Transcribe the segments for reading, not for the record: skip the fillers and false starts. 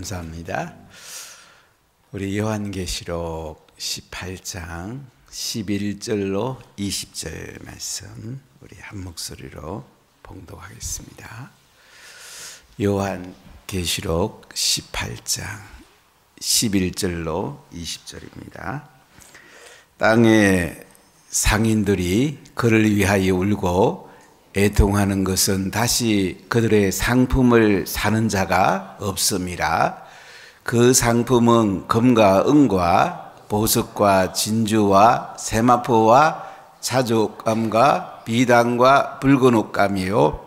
감사합니다. 우리 요한계시록 18장 11절로 20절 말씀 우리 한 목소리로 봉독하겠습니다. 요한계시록 18장 11절로 20절입니다. 땅의 상인들이 그를 위하여 울고 애통하는 것은 다시 그들의 상품을 사는 자가 없음이라. 그 상품은 금과 은과 보석과 진주와 세마포와 자족감과 비단과 붉은 옷감이요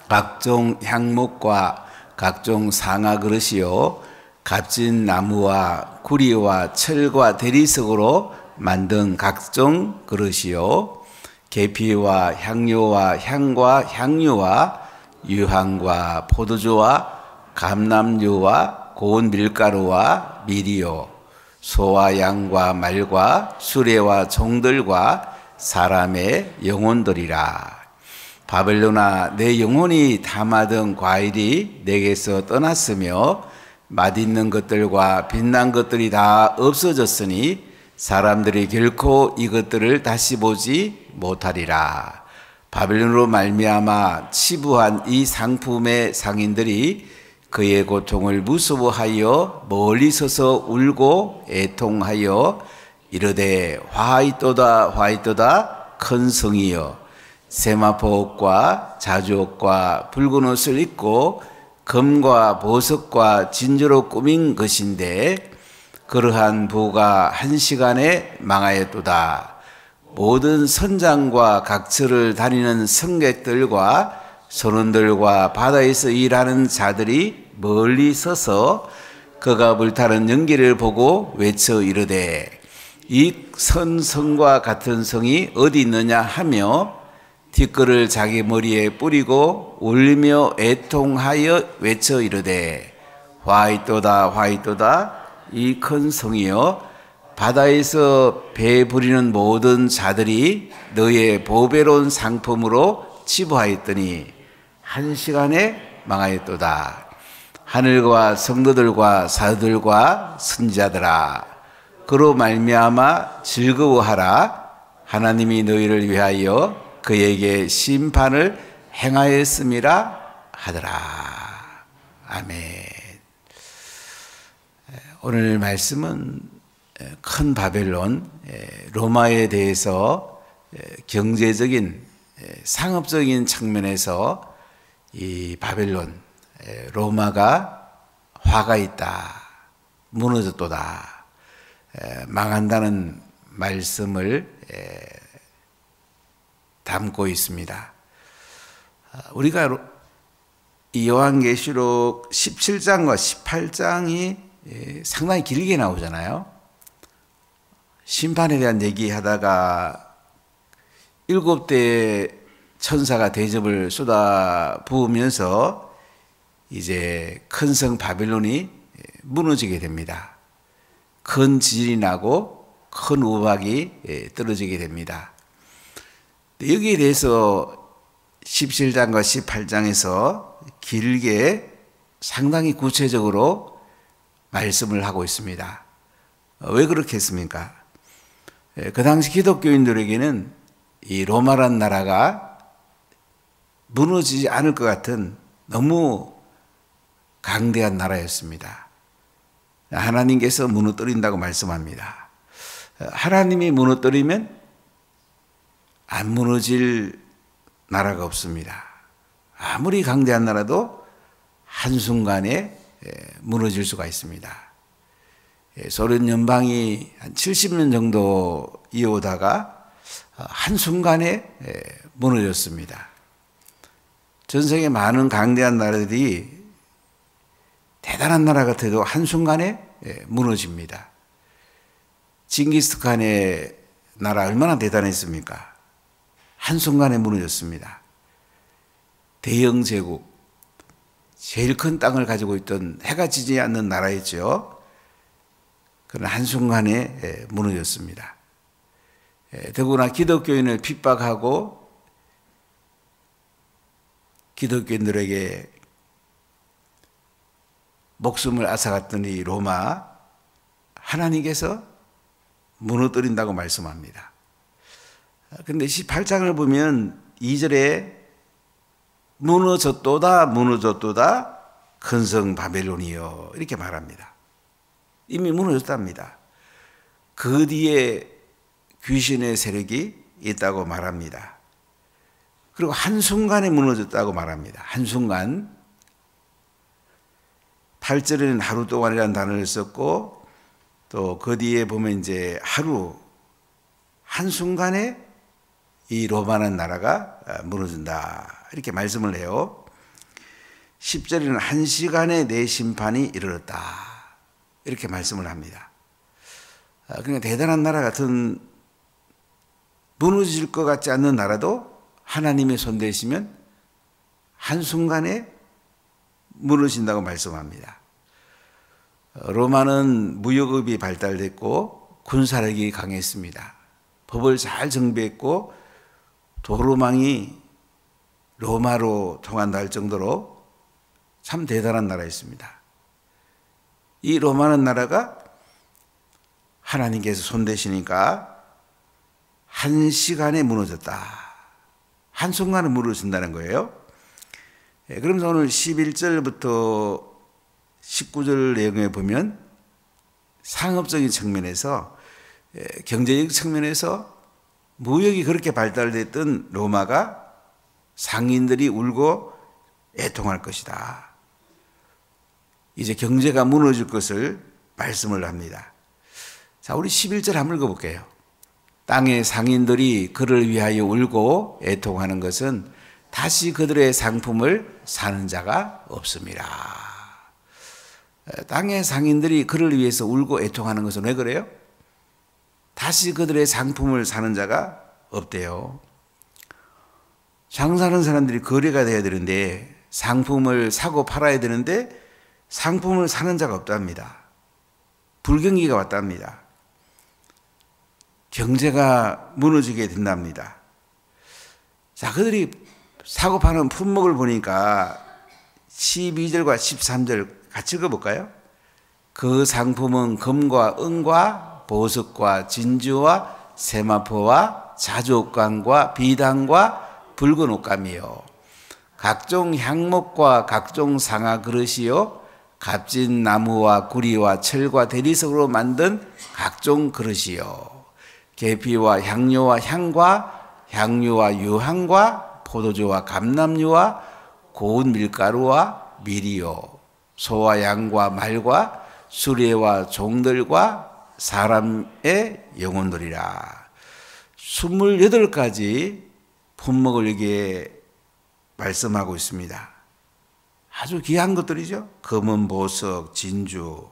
각종 향목과 각종 상아 그릇이요 값진 나무와 구리와 철과 대리석으로 만든 각종 그릇이요 계피와 향료와 향과 향유와 유향과 포도주와 감람유와 고운 밀가루와 밀이요 소와 양과 말과 수레와 종들과 사람의 영혼들이라. 바벨론아, 내 영혼이 담아둔 과일이 내게서 떠났으며 맛있는 것들과 빛난 것들이 다 없어졌으니 사람들이 결코 이것들을 다시 보지 못하리라. 바벨론으로 말미암아 치부한 이 상품의 상인들이 그의 고통을 무서워하여 멀리 서서 울고 애통하여 이르되 화이또다 화이또다 큰 성이여 세마포옷과 자주옷과 붉은 옷을 입고 금과 보석과 진주로 꾸민 것인데 그러한 부가 한 시간에 망하였도다. 모든 선장과 각처를 다니는 승객들과 선원들과 바다에서 일하는 자들이 멀리 서서 그가 불타는 연기를 보고 외쳐 이르되 이 성과 같은 성이 어디 있느냐 하며 뒷글을 자기 머리에 뿌리고 울며 애통하여 외쳐 이르되 화이또다 화이또다 이 큰 성이여 바다에서 배 부리는 모든 자들이 너의 보배로운 상품으로 치부하였더니 한 시간에 망하였도다. 하늘과 성도들과 사도들과 선지자들아 그로 말미암아 즐거워하라. 하나님이 너희를 위하여 그에게 심판을 행하였음이라 하더라. 아멘. 오늘 말씀은 큰 바벨론 로마에 대해서 경제적인 상업적인 측면에서 이 바벨론 로마가 화가 있다, 무너졌도다, 망한다는 말씀을 담고 있습니다. 우리가 이 요한계시록 17장과 18장이 상당히 길게 나오잖아요. 심판에 대한 얘기하다가 7대의 천사가 대접을 쏟아 부으면서 이제 큰 성 바벨론이 무너지게 됩니다. 큰 지진이 나고 큰 우박이 떨어지게 됩니다. 여기에 대해서 17장과 18장에서 길게 상당히 구체적으로 말씀을 하고 있습니다. 왜 그렇게 했습니까? 그 당시 기독교인들에게는 이 로마란 나라가 무너지지 않을 것 같은 너무 강대한 나라였습니다. 하나님께서 무너뜨린다고 말씀합니다. 하나님이 무너뜨리면 안 무너질 나라가 없습니다. 아무리 강대한 나라도 한순간에 무너질 수가 있습니다. 소련 연방이 한 70년 정도 이어오다가 한순간에 무너졌습니다. 전 세계 많은 강대한 나라들이 대단한 나라 같아도 한순간에 무너집니다. 징기스칸의 나라 얼마나 대단했습니까? 한순간에 무너졌습니다. 대영 제국, 제일 큰 땅을 가지고 있던 해가 지지 않는 나라였죠. 그러나 한순간에 무너졌습니다. 더구나 기독교인을 핍박하고 기독교인들에게 목숨을 앗아갔던 이 로마, 하나님께서 무너뜨린다고 말씀합니다. 그런데 18장을 보면 2절에 무너졌도다 무너졌도다 큰성 바벨론이여 이렇게 말합니다. 이미 무너졌답니다. 그 뒤에 귀신의 세력이 있다고 말합니다. 그리고 한순간에 무너졌다고 말합니다. 한순간. 8절에는 하루 동안이라는 단어를 썼고 또 그 뒤에 보면 이제 하루 한순간에 이 로마는 나라가 무너진다 이렇게 말씀을 해요. 10절에는 한 시간에 내 심판이 이르렀다 이렇게 말씀을 합니다. 그러니까 대단한 나라 같은 무너질 것 같지 않는 나라도 하나님의 손 대시면 한순간에 무너진다고 말씀합니다. 로마는 무역업이 발달됐고 군사력이 강했습니다. 법을 잘 정비했고 도로망이 로마로 통한다 할 정도로 참 대단한 나라였습니다. 이 로마는 나라가 하나님께서 손대시니까 한 시간에 무너졌다. 한순간에 무너진다는 거예요. 그러면서 오늘 11절부터 19절 내용에 보면 상업적인 측면에서 경제적 측면에서 무역이 그렇게 발달됐던 로마가 상인들이 울고 애통할 것이다. 이제 경제가 무너질 것을 말씀을 합니다. 자, 우리 11절 한번 읽어볼게요. 땅의 상인들이 그를 위하여 울고 애통하는 것은 다시 그들의 상품을 사는 자가 없습니다. 땅의 상인들이 그를 위해서 울고 애통하는 것은 왜 그래요? 다시 그들의 상품을 사는 자가 없대요. 장사하는 사람들이 거래가 돼야 되는데 상품을 사고 팔아야 되는데 상품을 사는 자가 없답니다. 불경기가 왔답니다. 경제가 무너지게 된답니다. 자, 그들이 사고 파는 품목을 보니까 12절과 13절 같이 읽어볼까요? 그 상품은 금과 은과 보석과 진주와 세마포와 자주옥감과 비단과 붉은 옷감이요 각종 향목과 각종 상아 그릇이요 값진 나무와 구리와 철과 대리석으로 만든 각종 그릇이요 계피와 향료와 향과 향유와 유향과 포도주와 감람유와 고운 밀가루와 밀이요 소와 양과 말과 수레와 종들과 사람의 영혼들이라. 28가지 품목을 여기에 말씀하고 있습니다. 아주 귀한 것들이죠. 검은 보석, 진주,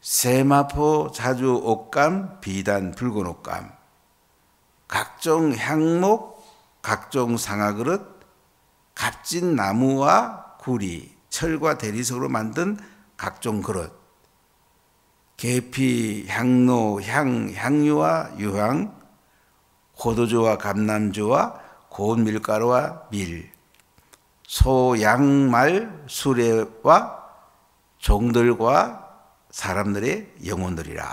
세마포, 자주, 옷감, 비단, 붉은 옷감, 각종 향목, 각종 상아그릇, 값진 나무와 구리, 철과 대리석으로 만든 각종 그릇, 계피, 향로, 향유와 유향, 포도주와 감람주와 고운 밀가루와 밀, 소, 양, 말, 수레와 종들과 사람들의 영혼들이라.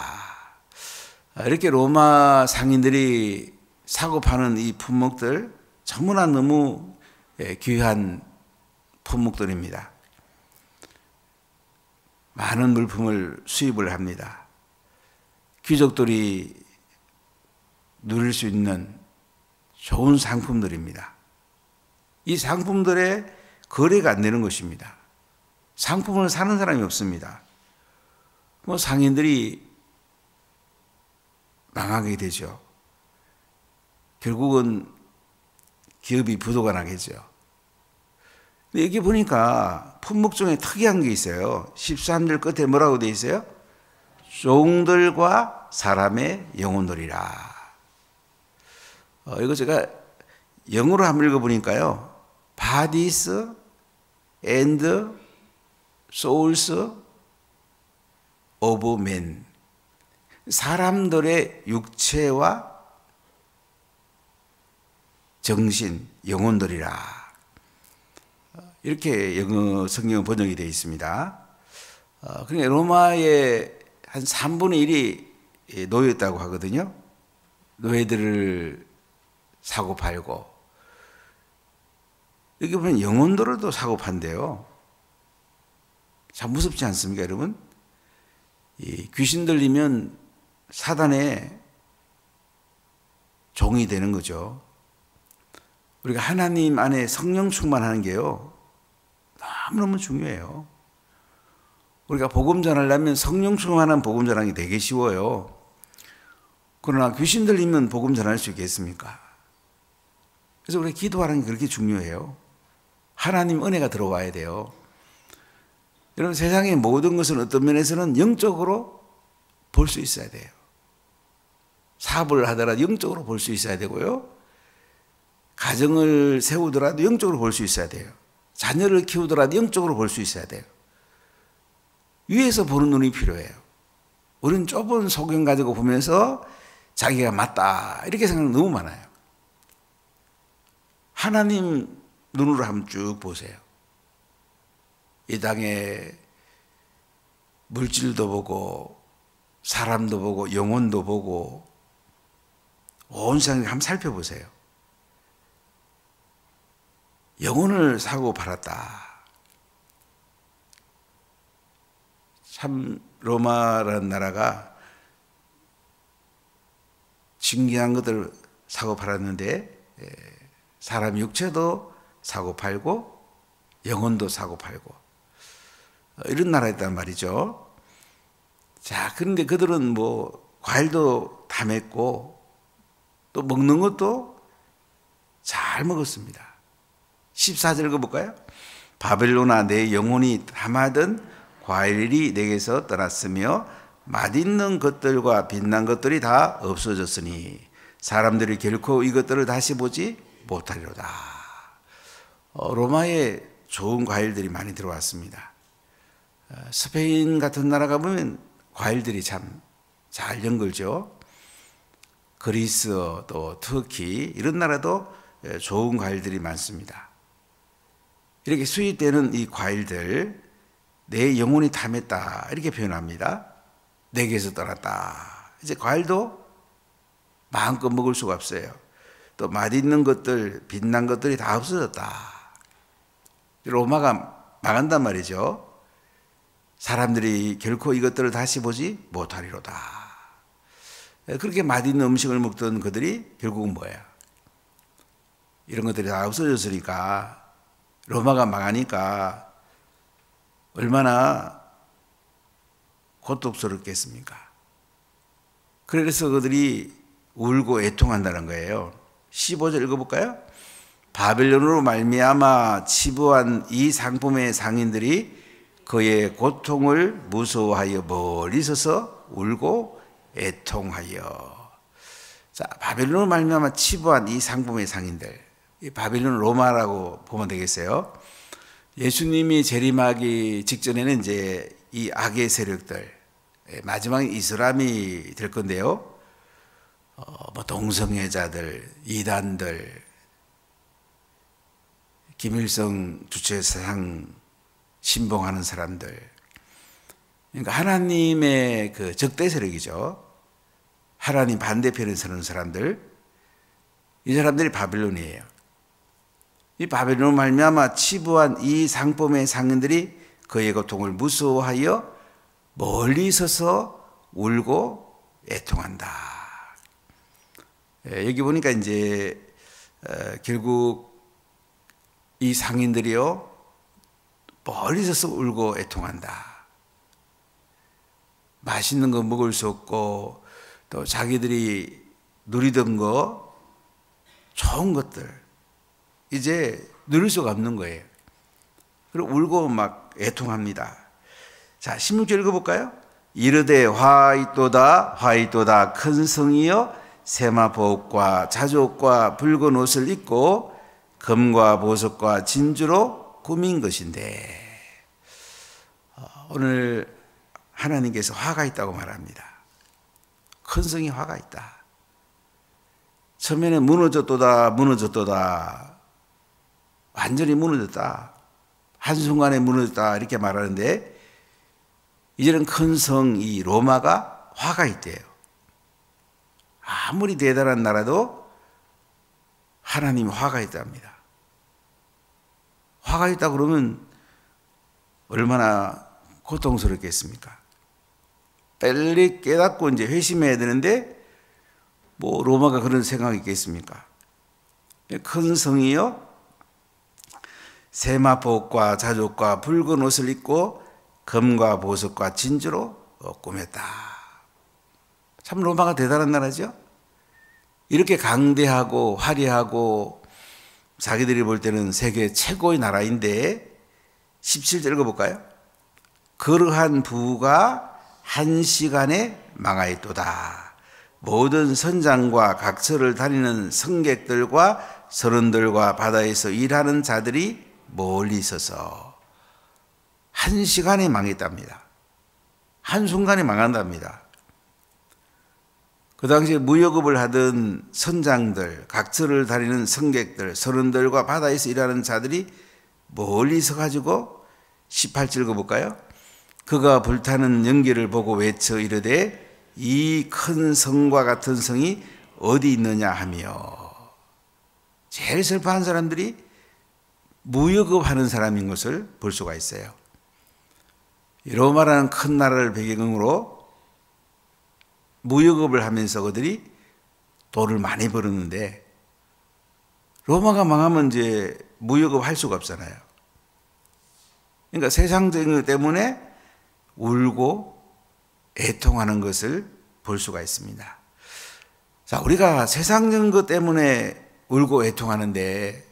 이렇게 로마 상인들이 사고 파는 이 품목들 너무나 너무 귀한 품목들입니다. 많은 물품을 수입을 합니다. 귀족들이 누릴 수 있는 좋은 상품들입니다. 이 상품들의 거래가 안 되는 것입니다. 상품을 사는 사람이 없습니다. 상인들이 망하게 되죠. 결국은 기업이 부도가 나겠죠. 근데 여기 보니까 품목 중에 특이한 게 있어요. 13절 끝에 뭐라고 되어 있어요? 종들과 사람의 영혼들이라. 이거 제가 영어로 한번 읽어보니까요. Bodies and souls of men. 사람들의 육체와 정신, 영혼들이라. 이렇게 영어 성경 번역이 되어 있습니다. 그러니까 로마의 한 3분의 1이 노예였다고 하거든요. 노예들을 사고 팔고, 여기 보면 영혼들도 사고 판대요. 참 무섭지 않습니까, 여러분? 이 귀신 들리면 사단의 종이 되는 거죠. 우리가 하나님 안에 성령 충만하는 게요, 너무너무 중요해요. 우리가 복음 전하려면 성령 충만한 복음 전하기 되게 쉬워요. 그러나 귀신 들리면 복음 전할 수 있겠습니까? 그래서 우리가 기도하는 게 그렇게 중요해요. 하나님 은혜가 들어와야 돼요. 여러분, 세상의 모든 것은 어떤 면에서는 영적으로 볼 수 있어야 돼요. 사업을 하더라도 영적으로 볼 수 있어야 되고요. 가정을 세우더라도 영적으로 볼 수 있어야 돼요. 자녀를 키우더라도 영적으로 볼 수 있어야 돼요. 위에서 보는 눈이 필요해요. 우리는 좁은 소견 가지고 보면서 자기가 맞다 이렇게 생각하는 너무 많아요. 하나님 눈으로 한번 쭉 보세요. 이 땅에 물질도 보고 사람도 보고 영혼도 보고 온 세상을 한번 살펴보세요. 영혼을 사고 팔았다. 참 로마라는 나라가 신기한 것들을 사고 팔았는데, 사람 육체도 사고 팔고 영혼도 사고 팔고 이런 나라였단 말이죠. 자, 그런데 그들은 뭐 과일도 다 맺고 또 먹는 것도 잘 먹었습니다. 14절 읽어볼까요? 바벨론아, 내 영혼이 담아든 과일이 내게서 떠났으며 맛있는 것들과 빛난 것들이 다 없어졌으니 사람들이 결코 이것들을 다시 보지 못하리로다. 로마에 좋은 과일들이 많이 들어왔습니다. 스페인 같은 나라가 보면 과일들이 참 잘 연결죠. 그리스, 또 터키 이런 나라도 좋은 과일들이 많습니다. 이렇게 수입되는 이 과일들, 내 영혼이 탐했다 이렇게 표현합니다. 내게서 떠났다. 이제 과일도 마음껏 먹을 수가 없어요. 또 맛있는 것들, 빛난 것들이 다 없어졌다. 로마가 망한단 말이죠. 사람들이 결코 이것들을 다시 보지 못하리로다. 그렇게 맛있는 음식을 먹던 그들이 결국은 뭐예요? 이런 것들이 다 없어졌으니까, 로마가 망하니까 얼마나 고통스럽겠습니까? 그래서 그들이 울고 애통한다는 거예요. 15절 읽어볼까요? 바벨론으로 말미암아 치부한 이 상품의 상인들이 그의 고통을 무서워하여 멀리 서서 울고 애통하여. 자, 바벨론으로 말미암아 치부한 이 상품의 상인들, 이 바벨론 로마라고 보면 되겠어요. 예수님이 재림하기 직전에는 이제 이 악의 세력들, 마지막에 이슬람이 될 건데요. 뭐 동성애자들, 이단들, 김일성 주체사상 신봉하는 사람들, 그러니까 하나님의 그 적대 세력이죠. 하나님 반대편에 서는 사람들, 이 사람들이 바벨론이에요. 이 바벨론으로 말미암아 치부한 이 상품의 상인들이 그의 고통을 무서워하여 멀리 서서 울고 애통한다. 여기 보니까 이제 결국 이 상인들이요 멀리 서서 울고 애통한다. 맛있는 거 먹을 수 없고 또 자기들이 누리던 거 좋은 것들 이제 누릴 수가 없는 거예요. 그리고 울고 막 애통합니다. 자, 16절 읽어볼까요? 이르되 화이또다 화이또다 큰 성이여 세마포옷과 자족과 붉은 옷을 입고 금과 보석과 진주로 꾸민 것인데, 오늘 하나님께서 화가 있다고 말합니다. 큰 성이 화가 있다. 처음에는 무너졌도다 무너졌도다, 완전히 무너졌다, 한순간에 무너졌다 이렇게 말하는데, 이제는 큰 성 이 로마가 화가 있대요. 아무리 대단한 나라도 하나님이 화가 있답니다. 화가 있다 그러면 얼마나 고통스럽겠습니까? 빨리 깨닫고 이제 회심해야 되는데 뭐 로마가 그런 생각이 있겠습니까? 큰 성이요 세마포과 자족과 붉은 옷을 입고 금과 보석과 진주로 꾸몄다. 참 로마가 대단한 나라죠. 이렇게 강대하고 화려하고 자기들이 볼 때는 세계 최고의 나라인데 17절 읽어볼까요? 그러한 부가 한 시간에 망하였도다. 모든 선장과 각처를 다니는 승객들과 선원들과 바다에서 일하는 자들이 멀리 있어서 한 시간에 망했답니다. 한순간에 망한답니다. 그 당시에 무역업을 하던 선장들, 각처를 다니는 승객들, 선원들과 바다에서 일하는 자들이 멀리 있어가지고 18절 읽어볼까요? 그가 불타는 연기를 보고 외쳐 이르되 이 큰 성과 같은 성이 어디 있느냐 하며 제일 슬퍼한 사람들이 무역업 하는 사람인 것을 볼 수가 있어요. 로마라는 큰 나라를 배경으로 무역업을 하면서 그들이 돈을 많이 벌었는데 로마가 망하면 이제 무역업 할 수가 없잖아요. 그러니까 세상적인 것 때문에 울고 애통하는 것을 볼 수가 있습니다. 자, 우리가 세상적인 것 때문에 울고 애통하는데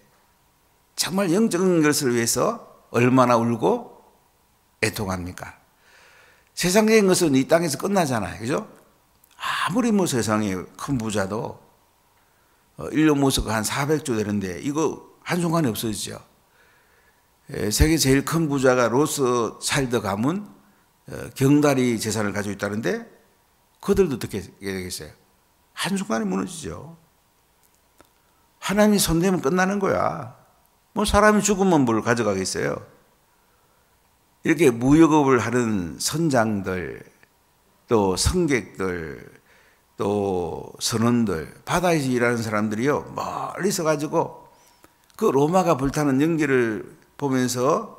정말 영적인 것을 위해서 얼마나 울고 애통합니까? 세상적인 것은 이 땅에서 끝나잖아요. 그죠? 아무리 뭐 세상에 큰 부자도 일론 머스크가 한 400조 되는데 이거 한순간에 없어지죠. 세계 제일 큰 부자가 로스차일드 가문 경다리 재산을 가지고 있다는데 그들도 어떻게 되겠어요? 한순간에 무너지죠. 하나님이 손대면 끝나는 거야. 뭐 사람이 죽으면 뭘 가져가겠어요? 이렇게 무역업을 하는 선장들, 또 승객들, 또 선원들, 바다에서 일하는 사람들이요 멀리서 가지고 그 로마가 불타는 연기를 보면서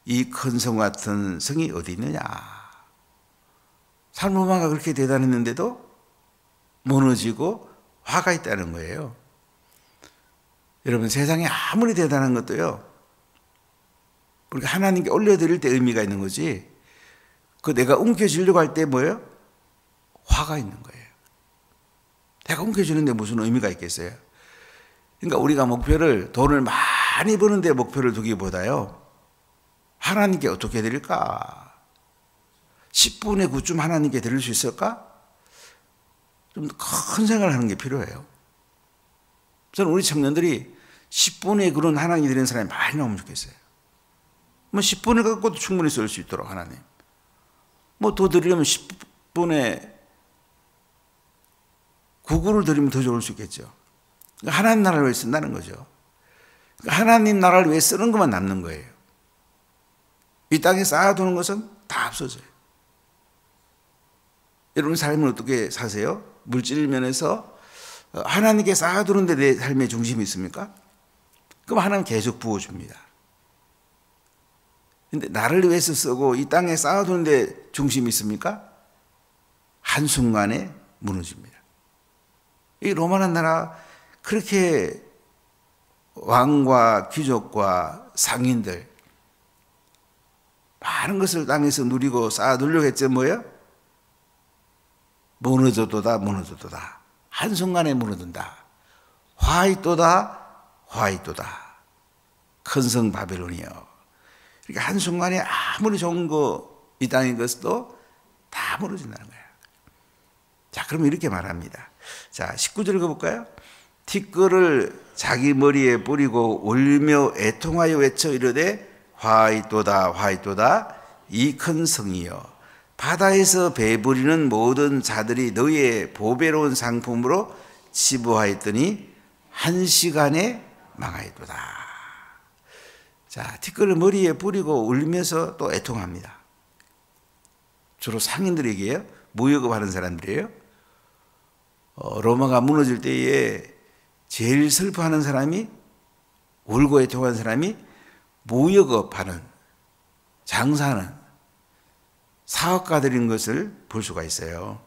이 큰 성 같은 성이 어디 있느냐. 살로마가 그렇게 대단했는데도 무너지고 화가 있다는 거예요. 여러분 세상에 아무리 대단한 것도요 우리가 하나님께 올려드릴 때 의미가 있는 거지 그 내가 움켜쥐려고 할 때 뭐예요? 화가 있는 거예요. 내가 움켜쥐는데 무슨 의미가 있겠어요? 그러니까 우리가 목표를 돈을 많이 버는 데 목표를 두기보다요 하나님께 어떻게 드릴까? 10분의 9쯤 하나님께 드릴 수 있을까? 좀 큰 생각을 하는 게 필요해요. 저는 우리 청년들이 10분의 그런 하나님께 드리는 사람이 많이 나오면 좋겠어요. 뭐 10분을 갖고도 충분히 쓸 수 있도록 하나님. 뭐 더 드리려면 10분의 9구를 드리면 더 좋을 수 있겠죠. 그러니까 하나님 나라를 위해 쓴다는 거죠. 그러니까 하나님 나라를 위해 쓰는 것만 남는 거예요. 이 땅에 쌓아두는 것은 다 없어져요. 여러분 삶을 어떻게 사세요? 물질 면에서 하나님께 쌓아두는데 내 삶의 중심이 있습니까? 그럼 하나님 계속 부어줍니다. 근데 나를 위해서 쓰고 이 땅에 쌓아두는데 중심이 있습니까? 한순간에 무너집니다. 이 로마는 나라 그렇게 왕과 귀족과 상인들 많은 것을 땅에서 누리고 쌓아두려고 했죠. 뭐예요? 무너져도다 무너져도다. 한순간에 무너진다. 화있도다 화있도다. 큰 성 바벨론이요. 그러니까 한순간에 아무리 좋은 거 이 땅인 것도 다 무너진다는 거예요. 자, 그럼 이렇게 말합니다. 자, 19절 읽어볼까요? 티끌을 자기 머리에 뿌리고 울며 애통하여 외쳐 이르되 화있도다 화있도다 이 큰 성이여 바다에서 배부리는 모든 자들이 너희의 보배로운 상품으로 치부하였더니 한 시간에 망하였도다. 자, 티끌을 머리에 뿌리고 울면서 또 애통합니다. 주로 상인들에게요. 무역업하는 사람들이에요. 로마가 무너질 때에 제일 슬퍼하는 사람이, 울고 애통하는 사람이 무역업하는, 장사하는 사업가들인 것을 볼 수가 있어요.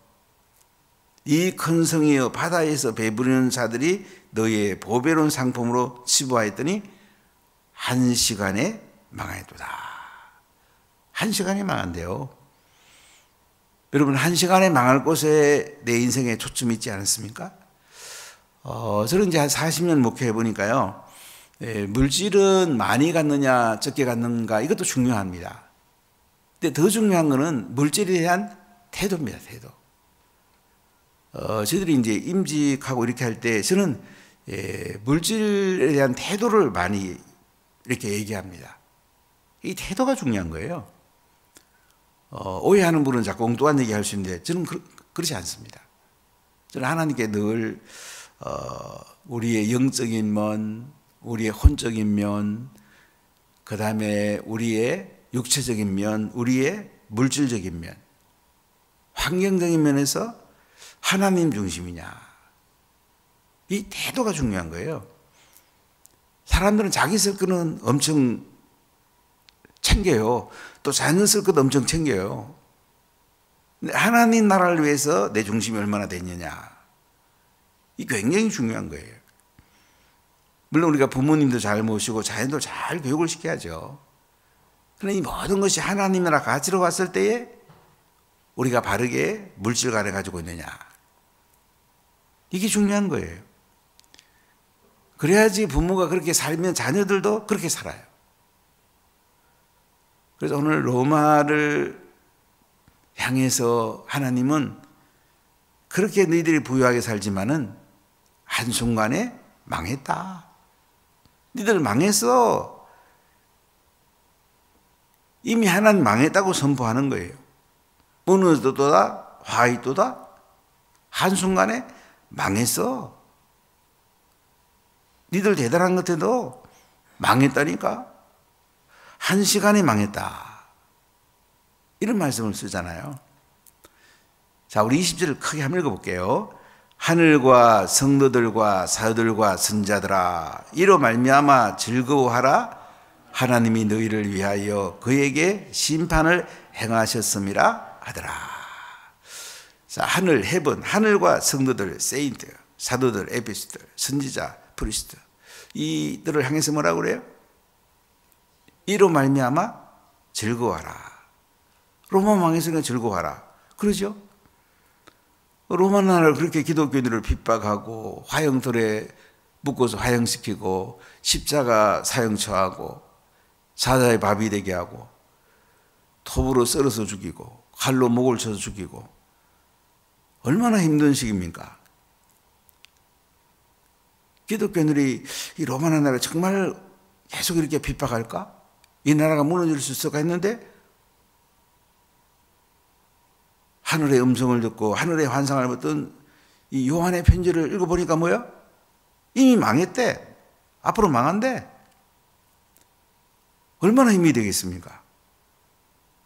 이 큰 성이여 바다에서 배부르는 자들이 너의 보배로운 상품으로 치부하였더니 한 시간에 망하였도다. 한 시간에 망한대요. 여러분, 한 시간에 망할 곳에 내 인생에 초점이 있지 않았습니까? 저는 이제 한 40년 목회해 보니까요, 물질은 많이 갖느냐 적게 갖는가 이것도 중요합니다. 근데 더 중요한 거는 물질에 대한 태도입니다. 태도. 저희들이 이제 임직하고 이렇게 할 때 저는 물질에 대한 태도를 많이 이렇게 얘기합니다. 이 태도가 중요한 거예요. 오해하는 분은 자꾸 엉뚱한 얘기 할 수 있는데 저는 그렇지 않습니다. 저는 하나님께 늘 우리의 영적인 면, 우리의 혼적인 면, 그 다음에 우리의 육체적인 면, 우리의 물질적인 면, 환경적인 면에서 하나님 중심이냐, 이 태도가 중요한 거예요. 사람들은 자기 쓸 거는 엄청 챙겨요. 또 자녀 쓸 것도 엄청 챙겨요. 근데 하나님 나라를 위해서 내 중심이 얼마나 됐느냐, 이 굉장히 중요한 거예요. 물론 우리가 부모님도 잘 모시고 자녀도 잘 교육을 시켜야죠. 그런데 이 모든 것이 하나님 나라 가치로 봤을 때에 우리가 바르게 물질관을 가지고 있느냐, 이게 중요한 거예요. 그래야지 부모가 그렇게 살면 자녀들도 그렇게 살아요. 그래서 오늘 로마를 향해서 하나님은 그렇게 너희들이 부유하게 살지만은 한순간에 망했다. 너희들 망했어. 이미 하나님 망했다고 선포하는 거예요. 무너졌도다, 화있도다, 한순간에 망했어. 니들 대단한 것 같아도 망했다니까. 한 시간에 망했다. 이런 말씀을 쓰잖아요. 자, 우리 20절을 크게 한번 읽어볼게요. 하늘과 성도들과 사도들과 선자들아, 이로 말미암아 즐거워하라. 하나님이 너희를 위하여 그에게 심판을 행하셨음이라 하더라. 자, 하늘, 헤븐, 하늘과 성도들, 세인트, 사도들, 에피스들, 선지자, 프리스트, 이들을 향해서 뭐라고 그래요? 이로 말미암아 즐거워하라. 로마 망했으니까 즐거워하라. 그러죠? 로마 나라를 그렇게 기독교인들을 핍박하고 화형돌에 묶어서 화형시키고 십자가 사형 처하고 사자의 밥이 되게 하고 톱으로 썰어서 죽이고 칼로 목을 쳐서 죽이고, 얼마나 힘든 시기입니까? 기독교인들이 이 로마 나라를 정말 계속 이렇게 핍박할까? 이 나라가 무너질 수 있을까 했는데 하늘의 음성을 듣고 하늘의 환상을 봤던 이 요한의 편지를 읽어보니까 뭐야? 이미 망했대. 앞으로 망한대. 얼마나 힘이 되겠습니까?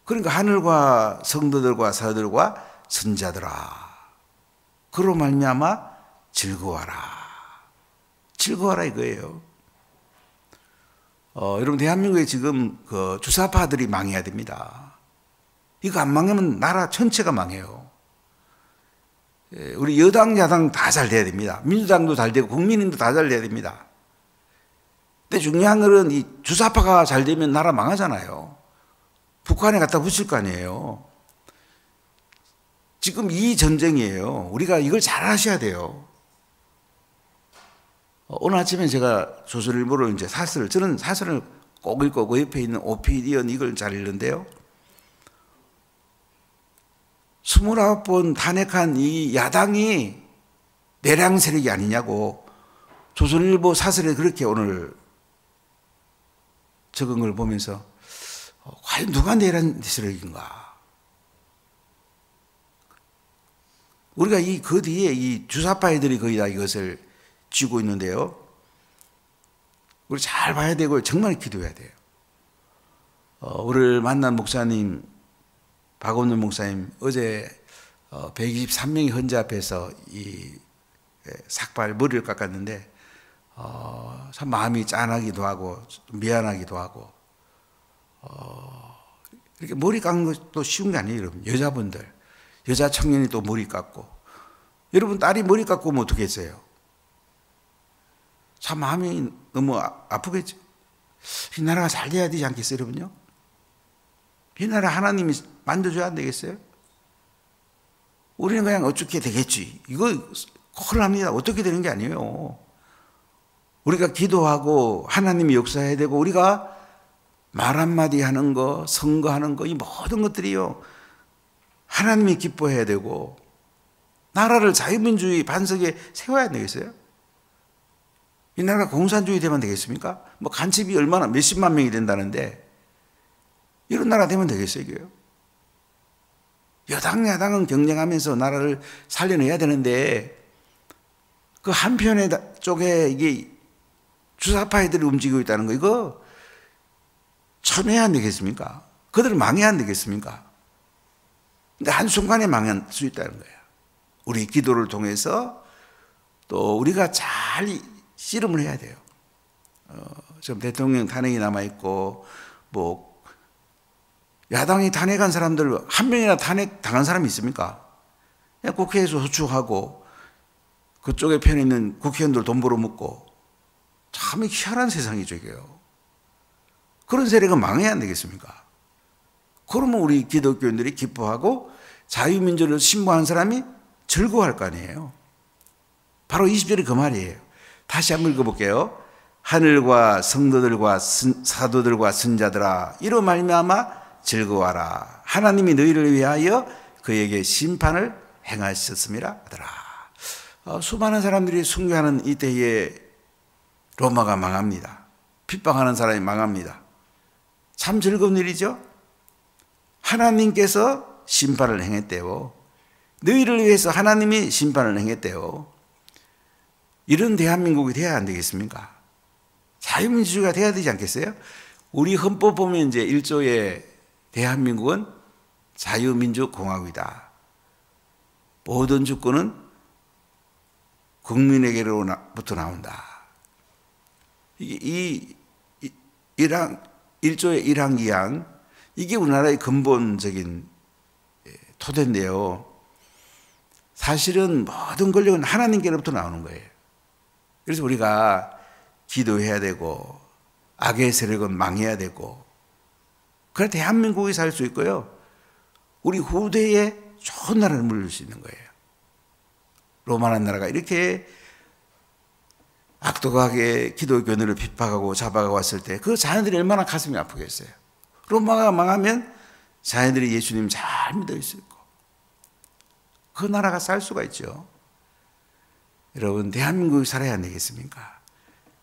그러니까 하늘과 성도들과 사도들과 선자들아, 그로 말미암아 즐거워하라. 즐거워하라 이거예요. 여러분, 대한민국에 지금 그 주사파들이 망해야 됩니다. 이거 안 망하면 나라 전체가 망해요. 우리 여당, 야당 다 잘 돼야 됩니다. 민주당도 잘 되고 국민의힘도 다 잘 돼야 됩니다. 근데 중요한 것은 이 주사파가 잘 되면 나라 망하잖아요. 북한에 갖다 붙일 거 아니에요. 지금 이 전쟁이에요. 우리가 이걸 잘 하셔야 돼요. 오늘 아침에 제가 조선일보로 이제 저는 사설을 꼭 읽고 그 옆에 있는 오피디언 이걸 잘 읽는데요. 29번 탄핵한 이 야당이 내량 세력이 아니냐고 조선일보 사설에 그렇게 오늘 적은 걸 보면서 과연 누가 내량 세력인가? 우리가 그 뒤에 이 주사파 애들이 거의 다 이것을 쥐고 있는데요. 우리 잘 봐야 되고 정말 기도해야 돼요. 우리를 만난 목사님 박원순 목사님 어제 123명이 헌재 앞에서 이 삭발 머리를 깎았는데 참 마음이 짠하기도 하고 미안하기도 하고 이렇게 머리 깎는 것도 쉬운 게 아니에요, 여러분. 여자분들, 여자 청년이 또 머리 깎고, 여러분 딸이 머리 깎고 오면 어떻겠어요? 참 마음이 너무 아프겠죠. 이 나라가 잘 돼야 되지 않겠어요, 여러분요? 이 나라 하나님이 만져줘야 안 되겠어요? 우리는 그냥 어떻게 되겠지. 이거 큰일 납니다. 어떻게 되는 게 아니에요. 우리가 기도하고 하나님이 역사해야 되고, 우리가 말 한마디 하는 거, 선거하는 거, 이 모든 것들이요, 하나님이 기뻐해야 되고, 나라를 자유민주주의 반석에 세워야 안 되겠어요? 이 나라가 공산주의 되면 되겠습니까? 뭐 간첩이 얼마나 몇십만 명이 된다는데, 이런 나라 되면 되겠어요, 이게요? 여당, 야당은 경쟁하면서 나라를 살려내야 되는데, 그 한편의 쪽에 이게 주사파이들이 움직이고 있다는 거, 이거 참여해야 안 되겠습니까? 그들을 망해야 안 되겠습니까? 근데 한순간에 망할 수 있다는 거예요. 우리 기도를 통해서 또 우리가 잘 씨름을 해야 돼요. 지금 대통령 탄핵이 남아있고, 뭐, 야당이 탄핵한 사람들 한 명이나 탄핵 당한 사람이 있습니까? 그냥 국회에서 소추하고, 그쪽에 편에 있는 국회의원들 돈 벌어먹고, 참 희한한 세상이죠, 이게요. 그런 세력은 망해야 안 되겠습니까? 그러면 우리 기독교인들이 기뻐하고 자유민주를 신봉하는 사람이 즐거워할 거 아니에요. 바로 20절이 그 말이에요. 다시 한번 읽어볼게요. 하늘과 성도들과 사도들과 선자들아 이로 말미암아 즐거워하라. 하나님이 너희를 위하여 그에게 심판을 행하셨음이라 하더라. 수많은 사람들이 순교하는 이때에 로마가 망합니다. 핍박하는 사람이 망합니다. 참 즐거운 일이죠. 하나님께서 심판을 행했대요. 너희를 위해서 하나님이 심판을 행했대요. 이런 대한민국이 돼야 안 되겠습니까? 자유민주주의가 돼야 되지 않겠어요? 우리 헌법 보면 이제 1조에 대한민국은 자유민주공화국이다. 모든 주권은 국민에게로부터 나온다. 이 1조의 1항, 2항, 이게 우리나라의 근본적인 토대인데요. 사실은 모든 권력은 하나님께로부터 나오는 거예요. 그래서 우리가 기도해야 되고, 악의 세력은 망해야 되고, 그래 대한민국이 살 수 있고요. 우리 후대에 좋은 나라를 물릴 수 있는 거예요. 로마라는 나라가 이렇게 악독하게 기독교인들을 핍박하고 잡아가 왔을 때 그 자녀들이 얼마나 가슴이 아프겠어요. 로마가 망하면 자녀들이 예수님 잘 믿어 있을 거. 그 나라가 살 수가 있죠. 여러분, 대한민국이 살아야 안 되겠습니까?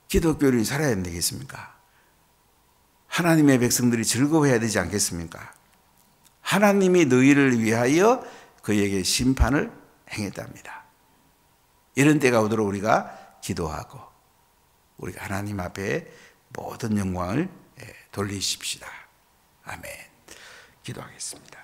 기독교인이 살아야 안 되겠습니까? 하나님의 백성들이 즐거워해야 되지 않겠습니까? 하나님이 너희를 위하여 그에게 심판을 행했답니다. 이런 때가 오도록 우리가 기도하고 우리가 하나님 앞에 모든 영광을 돌리십시다. 아멘. 기도하겠습니다.